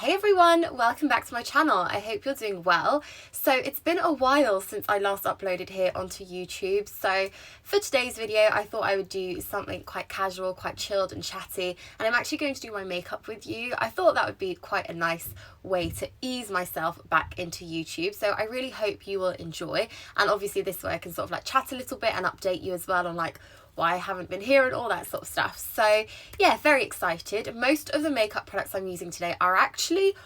Hey everyone, welcome back to my channel. I hope you're doing well. So it's been a while since I last uploaded here onto YouTube. So for today's video, I thought I would do something quite casual, quite chilled and chatty. And I'm actually going to do my makeup with you. I thought that would be quite a nice way to ease myself back into YouTube. So I really hope you will enjoy. And obviously this way I can sort of like chat a little bit and update you as well on like why I haven't been here and all that sort of stuff. So yeah, very excited. Most of the makeup products I'm using today are actually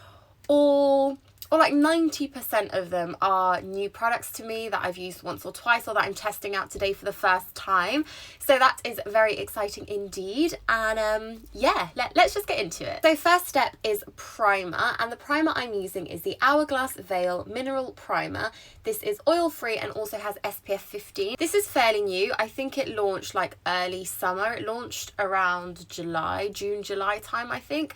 all, or like 90% of them are new products to me that I've used once or twice or that I'm testing out today for the first time. So that is very exciting indeed. And yeah, let's just get into it. So first step is primer, and the primer I'm using is the Hourglass Veil Mineral Primer. This is oil free and also has SPF 15. This is fairly new. I think it launched like early summer. It launched around June, July time, I think.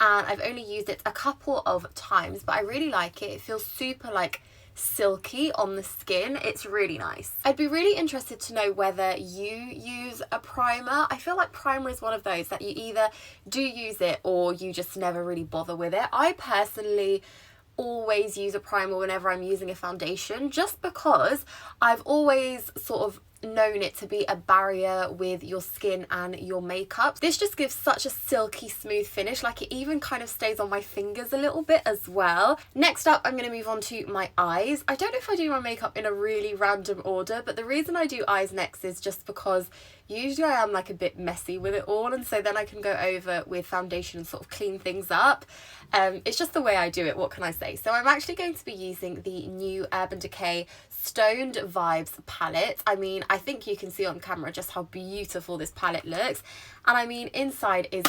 And I've only used it a couple of times, but I really like it. It feels super like silky on the skin. It's really nice. I'd be really interested to know whether you use a primer. I feel like primer is one of those that you either do use it or you just never really bother with it. I personally always use a primer whenever I'm using a foundation, just because I've always sort of known it to be a barrier with your skin and your makeup. This just gives such a silky smooth finish, like it even kind of stays on my fingers a little bit as well. Next up, I'm going to move on to my eyes. I don't know if I do my makeup in a really random order, but the reason I do eyes next is just because usually I am like a bit messy with it all, and so then I can go over with foundation and sort of clean things up. It's just the way I do it, what can I say? So I'm actually going to be using the new Urban Decay Stoned Vibes palette. I mean, I think you can see on camera just how beautiful this palette looks. And I mean, inside is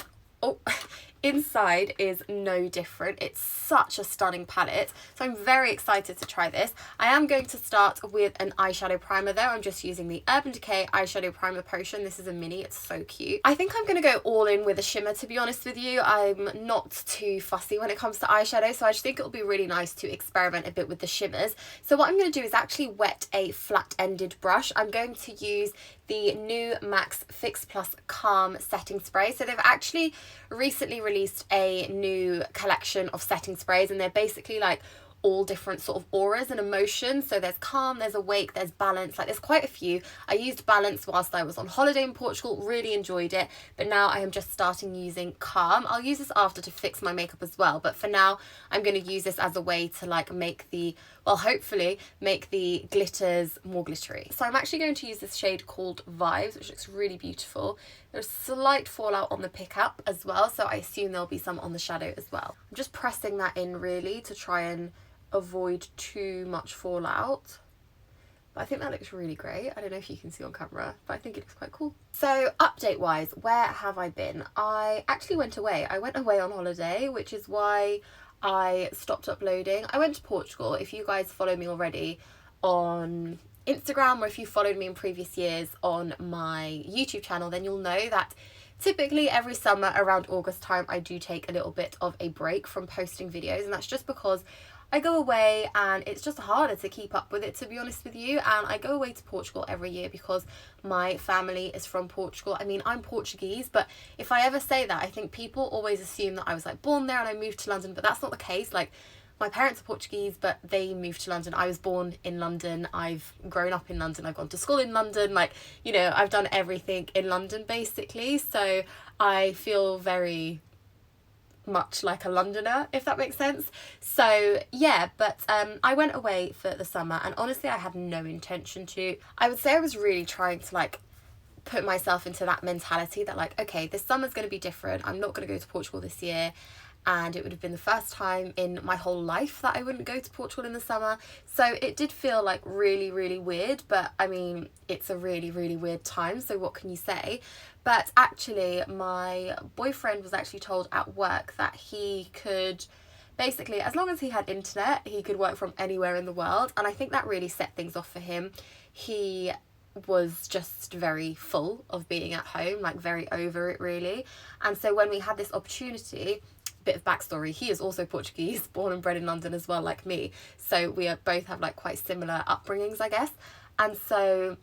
no different. It's such a stunning palette, so I'm very excited to try this. I am going to start with an eyeshadow primer though. I'm just using the Urban Decay eyeshadow primer potion. This is a mini, it's so cute. I think I'm going to go all in with a shimmer, to be honest with you. I'm not too fussy when it comes to eyeshadow, so I just think it'll be really nice to experiment a bit with the shimmers. So what I'm going to do is actually wet a flat-ended brush. I'm going to use the new MAC Fix Plus Calm setting spray. So they've actually recently released a new collection of setting sprays, and they're basically like all different sort of auras and emotions. So there's calm, there's awake, there's balance, like there's quite a few. I used balance whilst I was on holiday in Portugal, really enjoyed it, but now I am just starting using calm. I'll use this after to fix my makeup as well, but for now I'm going to use this as a way to like make the, well, hopefully make the glitters more glittery. So I'm actually going to use this shade called Vibes, which looks really beautiful. There's slight fallout on the pickup as well, so I assume there'll be some on the shadow as well. I'm just pressing that in really to try and avoid too much fallout, but I think that looks really great. I don't know if you can see on camera, but I think it looks quite cool. So update wise, where have I been? I actually went away. I went away on holiday, which is why I stopped uploading. I went to Portugal. If you guys follow me already on Instagram, or if you followed me in previous years on my YouTube channel, then you'll know that typically every summer around August time I do take a little bit of a break from posting videos, and that's just because I go away and it's just harder to keep up with it, to be honest with you. And I go away to Portugal every year because my family is from Portugal. I mean, I'm Portuguese, but if I ever say that, I think people always assume that I was like born there and I moved to London, but that's not the case. Like, my parents are Portuguese, but they moved to London. I was born in London. I've grown up in London. I've gone to school in London. Like, you know, I've done everything in London basically. So I feel very much like a Londoner, if that makes sense. So yeah, but I went away for the summer, and honestly I had no intention to. I would say I was really trying to like put myself into that mentality that like, okay, this summer's going to be different. I'm not going to go to Portugal this year, and it would have been the first time in my whole life that I wouldn't go to Portugal in the summer. So it did feel like really, really weird, but I mean, it's a really, really weird time, so what can you say? But actually, my boyfriend was actually told at work that he could basically, as long as he had internet, he could work from anywhere in the world, and I think that really set things off for him. He was just very full of being at home, like very over it really. And so when we had this opportunity, bit of backstory, he is also Portuguese, born and bred in London as well, like me, so we both have like quite similar upbringings, I guess. And so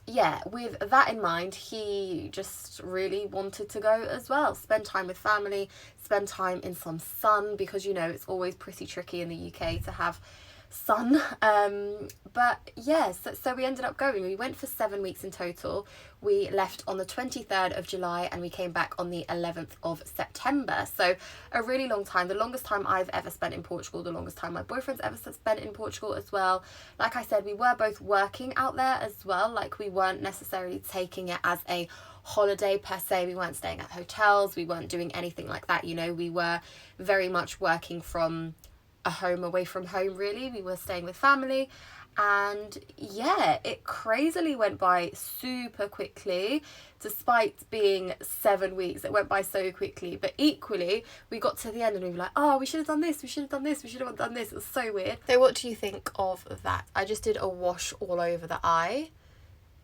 yeah, with that in mind, he just really wanted to go as well. Spend time with family, spend time in some sun, because, you know, it's always pretty tricky in the UK to have sun. But yeah, so we ended up going. We went for 7 weeks in total. We left on the 23rd of July and we came back on the 11th of September. So a really long time, the longest time I've ever spent in Portugal, the longest time my boyfriend's ever spent in Portugal as well. Like I said, we were both working out there as well. Like, we weren't necessarily taking it as a holiday per se. We weren't staying at hotels, we weren't doing anything like that, you know. We were very much working from a home away from home, really. We were staying with family, and yeah, it crazily went by super quickly. Despite being 7 weeks, it went by so quickly, but equally we got to the end and we were like, oh, we should have done this, we should have done this, we should have done this. It was so weird. So what do you think of that? I just did a wash all over the eye.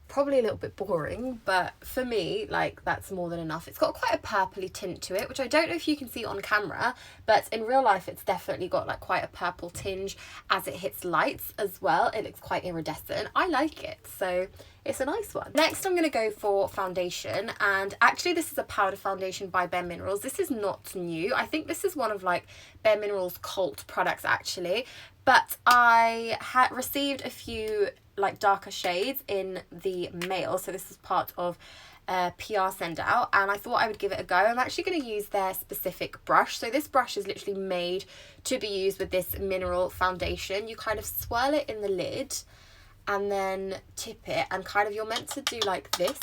Probably a little bit boring, but for me, like, that's more than enough. It's got quite a purpley tint to it, which I don't know if you can see on camera, but in real life it's definitely got like quite a purple tinge as it hits lights as well. It looks quite iridescent. I like it, so it's a nice one. Next I'm going to go for foundation, and actually this is a powder foundation by BareMinerals. This is not new. I think this is one of like BareMinerals' cult products actually, but I had received a few like darker shades in the mail, so this is part of a PR send out, and I thought I would give it a go. I'm actually going to use their specific brush. So this brush is literally made to be used with this mineral foundation. You kind of swirl it in the lid and then tip it, and kind of you're meant to do like this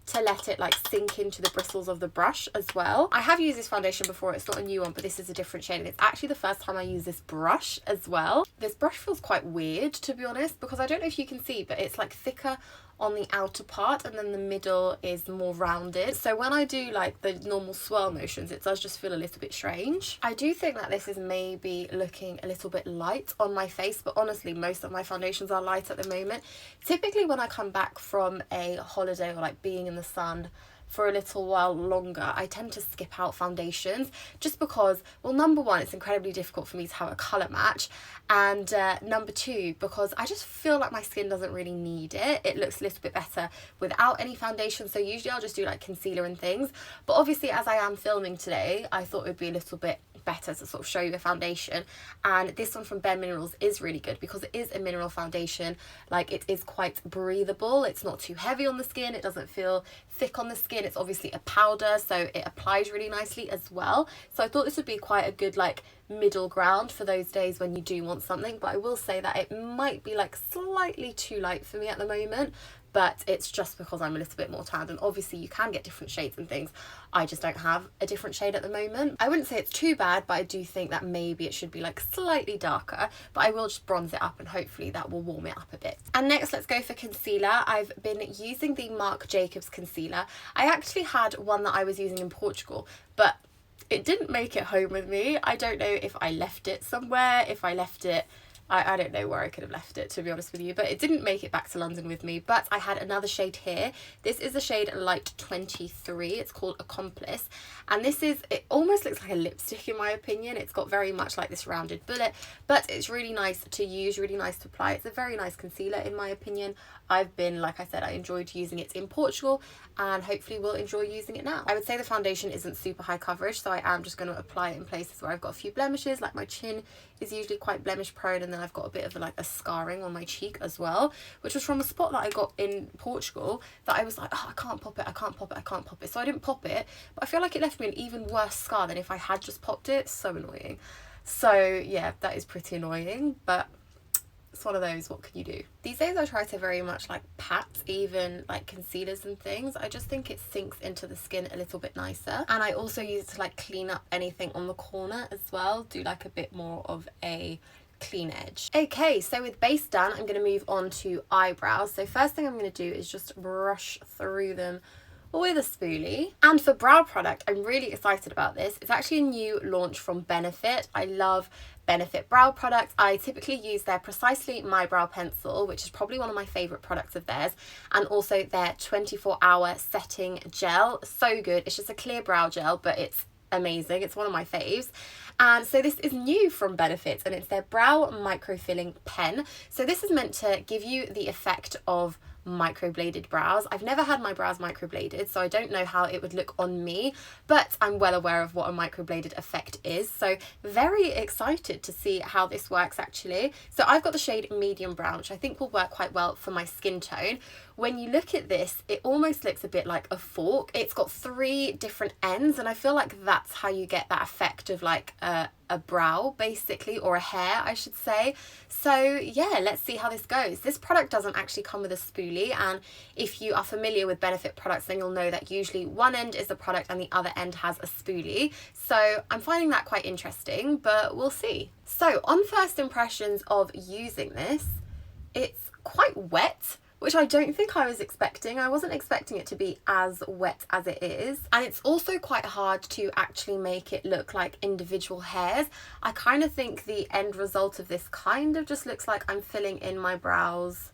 to let it like sink into the bristles of the brush as well. I have used this foundation before, it's not a new one, but this is a different shade, and it's actually the first time I use this brush as well. This brush feels quite weird, to be honest, because I don't know if you can see, but it's like thicker on the outer part and then the middle is more rounded. So when I do like the normal swirl motions, it does just feel a little bit strange. I do think that this is maybe looking a little bit light on my face, but honestly most of my foundations are light at the moment. Typically when I come back from a holiday or like being in the sun for a little while longer, I tend to skip out foundations, just because, well, number one, it's incredibly difficult for me to have a colour match, and number two, because I just feel like my skin doesn't really need it. It looks a little bit better without any foundation, so usually I'll just do like concealer and things, but obviously as I am filming today, I thought it would be a little bit better to sort of show you a foundation, and this one from BareMinerals is really good because it is a mineral foundation. Like, it is quite breathable, it's not too heavy on the skin, it doesn't feel thick on the skin. It's obviously a powder, so it applies really nicely as well. So I thought this would be quite a good like middle ground for those days when you do want something, but I will say that it might be like slightly too light for me at the moment, but it's just because I'm a little bit more tanned, and obviously you can get different shades and things. I just don't have a different shade at the moment. I wouldn't say it's too bad, but I do think that maybe it should be like slightly darker, but I will just bronze it up and hopefully that will warm it up a bit. And next, let's go for concealer. I've been using the Marc Jacobs concealer. I actually had one that I was using in Portugal, but it didn't make it home with me. I don't know if I left it somewhere, if I left it, I don't know where I could have left it, to be honest with you, but it didn't make it back to London with me. But I had another shade here. This is the shade Light 23. It's called Accomplice, and this is, it almost looks like a lipstick in my opinion. It's got very much like this rounded bullet, but it's really nice to use, really nice to apply. It's a very nice concealer in my opinion. I've been, like I said, I enjoyed using it in Portugal and hopefully will enjoy using it now. I would say the foundation isn't super high coverage, so I am just going to apply it in places where I've got a few blemishes, like my chin is usually quite blemish prone, and then I've got a bit of like a scarring on my cheek as well, which was from a spot that I got in Portugal that I was like, oh, I can't pop it, I can't pop it, I can't pop it. So I didn't pop it, but I feel like it left me an even worse scar than if I had just popped it. So annoying. So yeah, that is pretty annoying, but it's one of those, what can you do? These days I try to very much like pat even like concealers and things. I just think it sinks into the skin a little bit nicer, and I also use it to like clean up anything on the corner as well, do like a bit more of a clean edge. Okay, so with base done, I'm going to move on to eyebrows. So first thing I'm going to do is just brush through them with a spoolie. And for brow product, I'm really excited about this. It's actually a new launch from Benefit. I love Benefit brow products. I typically use their Precisely My Brow Pencil, which is probably one of my favourite products of theirs, and also their 24-hour setting gel. So good. It's just a clear brow gel, but it's amazing. It's one of my faves. And so this is new from Benefit, and it's their brow microfilling pen. So this is meant to give you the effect of microbladed brows. I've never had my brows microbladed, so I don't know how it would look on me, but I'm well aware of what a microbladed effect is, so very excited to see how this works actually. So I've got the shade medium brown, which I think will work quite well for my skin tone. When you look at this, it almost looks a bit like a fork. It's got 3 different ends, and I feel like that's how you get that effect of like a brow basically, or a hair I should say. So yeah, let's see how this goes. This product doesn't actually come with a spoolie, and if you are familiar with Benefit products, then you'll know that usually one end is the product and the other end has a spoolie. So I'm finding that quite interesting, but we'll see. So on first impressions of using this, it's quite wet, which I don't think I was expecting. I wasn't expecting it to be as wet as it is. And it's also quite hard to actually make it look like individual hairs. I kind of think the end result of this kind of just looks like I'm filling in my brows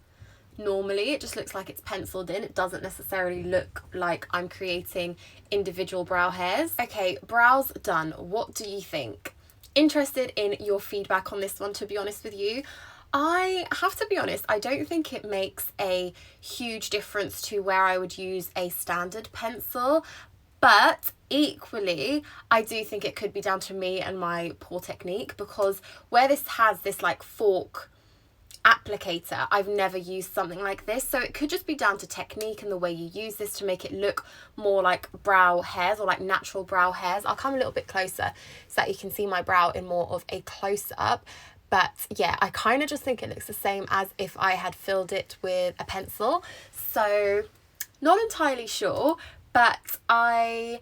normally. It just looks like it's penciled in. It doesn't necessarily look like I'm creating individual brow hairs. Okay, brows done. What do you think? Interested in your feedback on this one, to be honest with you. I have to be honest, I don't think it makes a huge difference to where I would use a standard pencil, but equally I do think it could be down to me and my poor technique, because where this has this like fork applicator, I've never used something like this, so it could just be down to technique and the way you use this to make it look more like brow hairs, or like natural brow hairs. I'll come a little bit closer so that you can see my brow in more of a close-up. But yeah, I kind of just think it looks the same as if I had filled it with a pencil. So not entirely sure, but I'm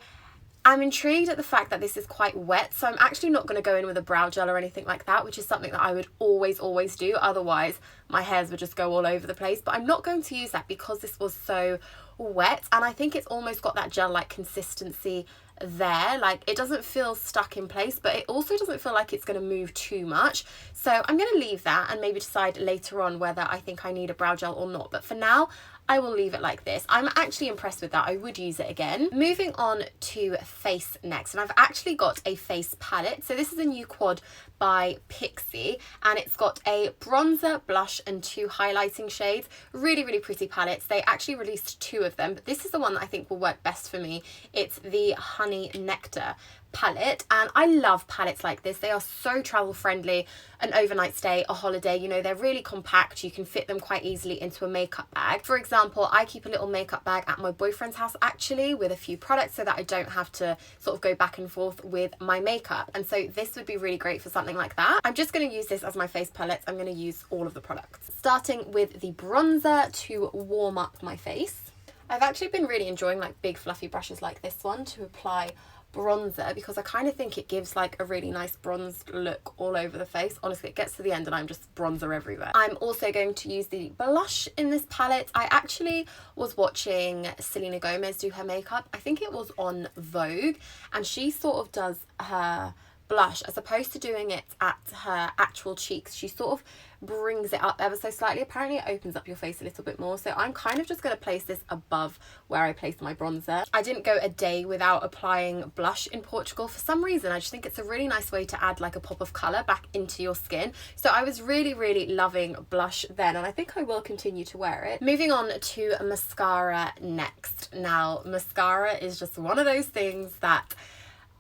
intrigued at the fact that this is quite wet. So I'm actually not going to go in with a brow gel or anything like that, which is something that I would always do. Otherwise my hairs would just go all over the place. But I'm not going to use that because this was so wet, and I think it's almost got that gel-like consistency there. Like, it doesn't feel stuck in place, but it also doesn't feel like it's going to move too much. So I'm going to leave that and maybe decide later on whether I think I need a brow gel or not. But for now, I will leave it like this. I'm actually impressed with that. I would use it again. Moving on to face next, and I've actually got a face palette. So this is a new quad by Peexo, and it's got a bronzer, blush and 2 highlighting shades. Really pretty palettes. They actually released 2 of them, but this is the one that I think will work best for me. It's the Honey Nectar palette, and I love palettes like this. They are so travel friendly, an overnight stay, a holiday, you know, they're really compact. You can fit them quite easily into a makeup bag. For example, I keep a little makeup bag at my boyfriend's house actually with a few products, so that I don't have to sort of go back and forth with my makeup, and so this would be really great for something like that. I'm just going to use this as my face palette. I'm going to use all of the products, starting with the bronzer to warm up my face. I've actually been really enjoying like big fluffy brushes like this one to apply bronzer, because I kind of think it gives like a really nice bronzed look all over the face. Honestly, it gets to the end and I'm just bronzer everywhere. I'm also going to use the blush in this palette. I actually was watching Selena Gomez do her makeup. I think it was on Vogue, and she sort of does her blush as opposed to doing it at her actual cheeks. She sort of brings it up ever so slightly. Apparently it opens up your face a little bit more, so I'm kind of just going to place this above where I placed my bronzer. I didn't go a day without applying blush in Portugal for some reason. I just think it's a really nice way to add like a pop of colour back into your skin, so I was really loving blush then, and I think I will continue to wear it. Moving on to mascara next. Now, mascara is just one of those things that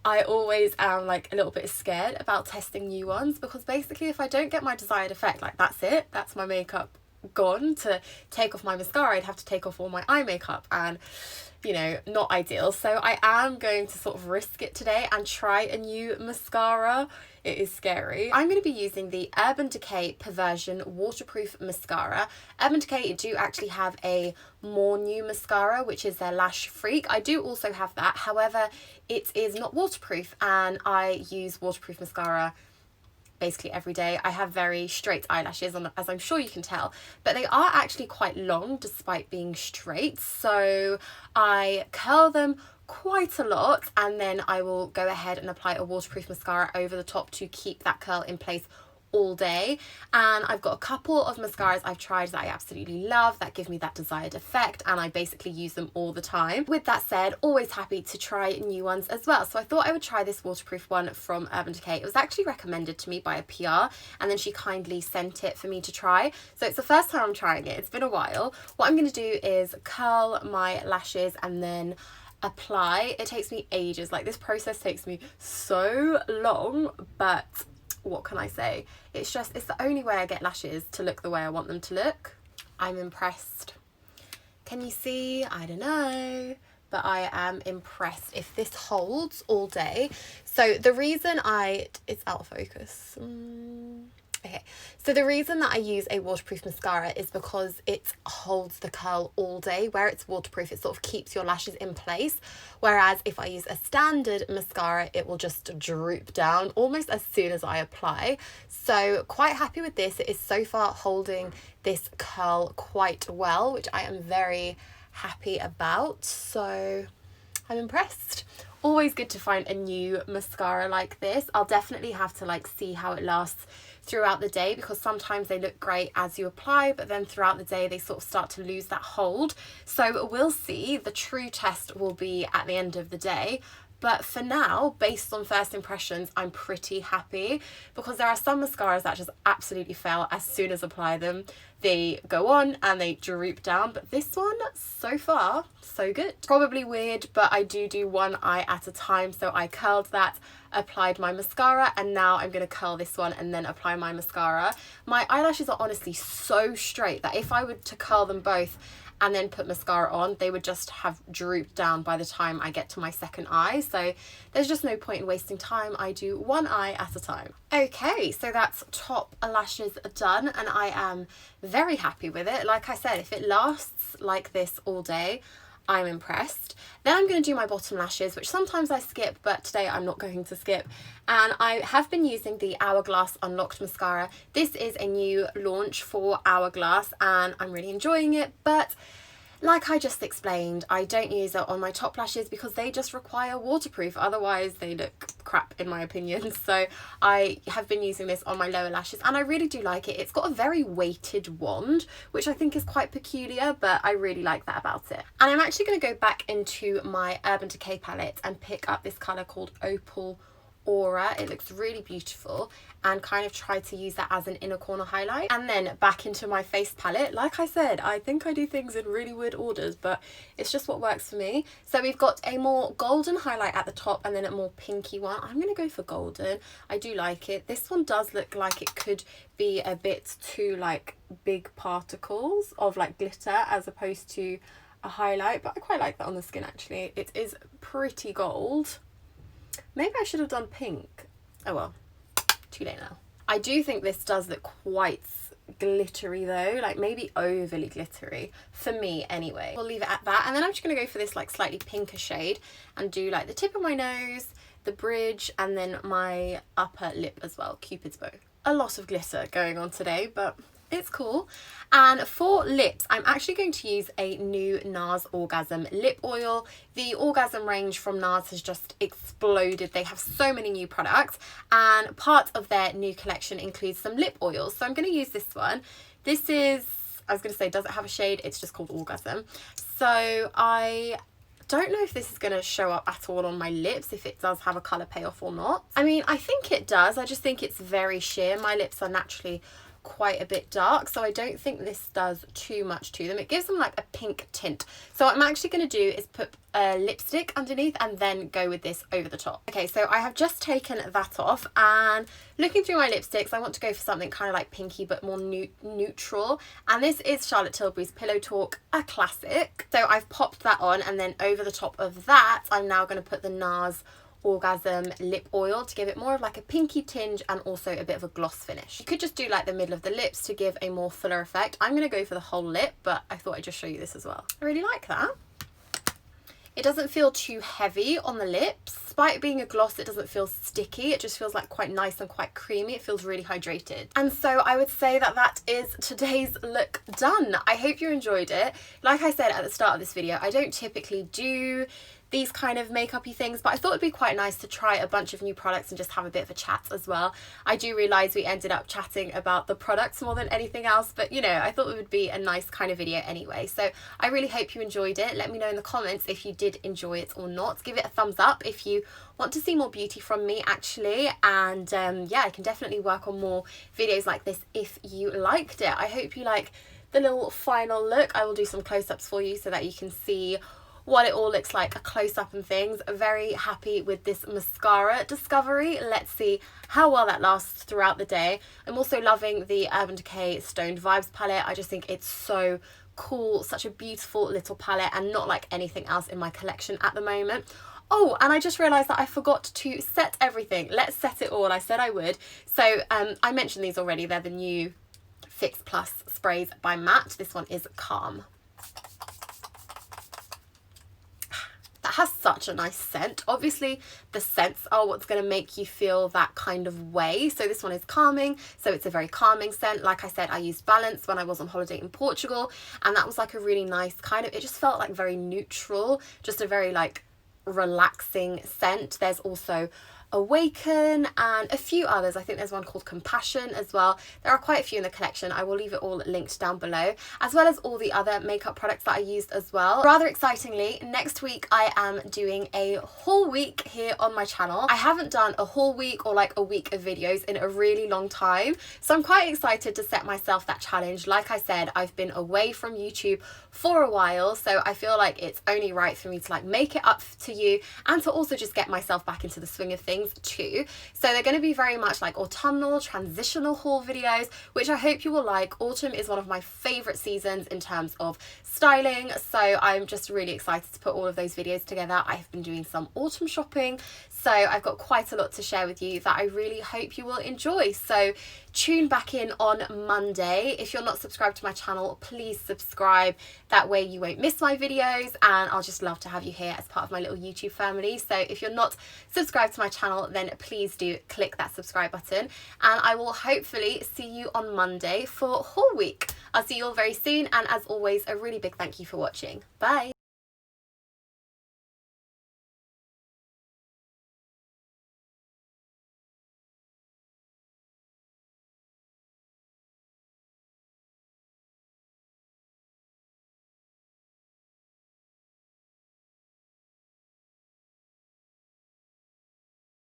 I always am like a little bit scared about testing new ones, because basically if I don't get my desired effect, like that's it, that's my makeup gone. To take off my mascara, I'd have to take off all my eye makeup, and you know, not ideal. So I am going to sort of risk it today and try a new mascara. It is scary. I'm going to be using the Urban Decay Perversion Waterproof Mascara. Urban Decay do actually have a more new mascara, which is their Lash Freak. I do also have that. However, it is not waterproof, and I use waterproof mascara basically every day. I have very straight eyelashes, as I'm sure you can tell, but they are actually quite long despite being straight, so I curl them quite a lot, and then I will go ahead and apply a waterproof mascara over the top to keep that curl in place all day, and I've got a couple of mascaras I've tried that I absolutely love that give me that desired effect, and I basically use them all the time. With that said, always happy to try new ones as well. So I thought I would try this waterproof one from Urban Decay. It was actually recommended to me by a PR, and then she kindly sent it for me to try. So it's the first time I'm trying it. It's been a while. What I'm going to do is curl my lashes and then apply. It takes me ages. Like, this process takes me so long, but what can I say? It's the only way I get lashes to look the way I want them to look. I'm impressed. Can you see? I don't know, but I am impressed if this holds all day. So the reason it's out of focus. Okay, so the reason that I use a waterproof mascara is because it holds the curl all day. Where it's waterproof, it sort of keeps your lashes in place. Whereas if I use a standard mascara, it will just droop down almost as soon as I apply. So quite happy with this. It is so far holding this curl quite well, which I am very happy about. So I'm impressed. Always good to find a new mascara like this. I'll definitely have to see how it lasts throughout the day, because sometimes they look great as you apply, but then throughout the day they sort of start to lose that hold. So we'll see. The true test will be at the end of the day. But for now, based on first impressions, I'm pretty happy, because there are some mascaras that just absolutely fail as soon as I apply them. They go on and they droop down, but this one, so far, so good. Probably weird, but I do one eye at a time. So I curled that, applied my mascara, and now I'm going to curl this one and then apply my mascara. My eyelashes are honestly so straight that if I were to curl them both and then put mascara on, they would just have drooped down by the time I get to my second eye. So there's just no point in wasting time. I do one eye at a time. Okay, so that's top lashes done, and I am very happy with it. Like I said, if it lasts like this all day, I'm impressed. Then I'm going to do my bottom lashes, which sometimes I skip, but today I'm not going to skip. And I have been using the Hourglass Unlocked mascara. This is a new launch for Hourglass and I'm really enjoying it, but like I just explained, I don't use it on my top lashes because they just require waterproof. Otherwise they look crap in my opinion. So I have been using this on my lower lashes and I really do like it. It's got a very weighted wand, which I think is quite peculiar, but I really like that about it. And I'm actually going to go back into my Urban Decay palette and pick up this colour called Opal Aura. It looks really beautiful, and kind of try to use that as an inner corner highlight. And then back into my face palette. Like I said, I think I do things in really weird orders, but it's just what works for me. So we've got a more golden highlight at the top and then a more pinky one. I'm going to go for golden. I do like it. This one does look like it could be a bit too big particles of glitter as opposed to a highlight, but I quite like that on the skin actually. It is pretty gold. Maybe I should have done pink. Oh well, too late now. I do think this does look quite glittery though, maybe overly glittery for me anyway. We'll leave it at that, and then I'm just going to go for this slightly pinker shade and do the tip of my nose, the bridge, and then my upper lip as well, Cupid's bow. A lot of glitter going on today, but it's cool. And for lips, I'm actually going to use a new NARS Orgasm lip oil. The Orgasm range from NARS has just exploded. They have so many new products, and part of their new collection includes some lip oils. So I'm going to use this one. This is, I was going to say, does it have a shade? It's just called Orgasm. So I don't know if this is going to show up at all on my lips, if it does have a colour payoff or not. I mean, I think it does. I just think it's very sheer. My lips are naturally quite a bit dark, so I don't think this does too much to them. It gives them a pink tint. So what I'm actually going to do is put a lipstick underneath and then go with this over the top. Okay, so I have just taken that off, and looking through my lipsticks, I want to go for something kind of pinky but more neutral, and this is Charlotte Tilbury's Pillow Talk, a classic. So I've popped that on, and then over the top of that I'm now going to put the NARS Orgasm lip oil to give it more of a pinky tinge and also a bit of a gloss finish. You could just do the middle of the lips to give a more fuller effect. I'm going to go for the whole lip, but I thought I'd just show you this as well. I really like that. It doesn't feel too heavy on the lips. Despite being a gloss, it doesn't feel sticky. It just feels quite nice and quite creamy. It feels really hydrated. And so I would say that that is today's look done. I hope you enjoyed it. Like I said at the start of this video, I don't typically do these kind of makeup-y things, but I thought it'd be quite nice to try a bunch of new products and just have a bit of a chat as well. I do realise we ended up chatting about the products more than anything else, but you know, I thought it would be a nice kind of video anyway. So I really hope you enjoyed it. Let me know in the comments if you did enjoy it or not. Give it a thumbs up if you want to see more beauty from me actually, and yeah, I can definitely work on more videos like this if you liked it. I hope you like the little final look. I will do some close-ups for you so that you can see what it all looks like, a close-up and things. Very happy with this mascara discovery. Let's see how well that lasts throughout the day. I'm also loving the Urban Decay Stoned Vibes palette. I just think it's so cool, such a beautiful little palette, and not like anything else in my collection at the moment. Oh, and I just realised that I forgot to set everything. Let's set it all. I said I would. So I mentioned these already. They're the new Fix Plus sprays by MAC. This one is Calm. That has such a nice scent. Obviously, the scents are what's going to make you feel that kind of way. So this one is calming. So it's a very calming scent. Like I said, I used Balance when I was on holiday in Portugal. And that was like a really nice kind of, it just felt like very neutral. Just a very like relaxing scent. There's also Awaken and a few others. I think there's one called Compassion as well. There are quite a few in the collection. I will leave it all linked down below, as well as all the other makeup products that I used as well. Rather excitingly, next week I am doing a haul week here on my channel. I haven't done a haul week or like a week of videos in a really long time, so I'm quite excited to set myself that challenge. Like I said, I've been away from YouTube for a while, so I feel like it's only right for me to like make it up to you and to also just get myself back into the swing of things too. So they're going to be very much like autumnal transitional haul videos, which I hope you will like. Autumn is one of my favorite seasons in terms of styling, so I'm just really excited to put all of those videos together. I've been doing some autumn shopping, so I've got quite a lot to share with you that I really hope you will enjoy. So tune back in on Monday. If you're not subscribed to my channel, please subscribe. That way you won't miss my videos, and I'll just love to have you here as part of my little YouTube family. So if you're not subscribed to my channel, then please do click that subscribe button, and I will hopefully see you on Monday for haul week. I'll see you all very soon, and as always, a really big thank you for watching. Bye.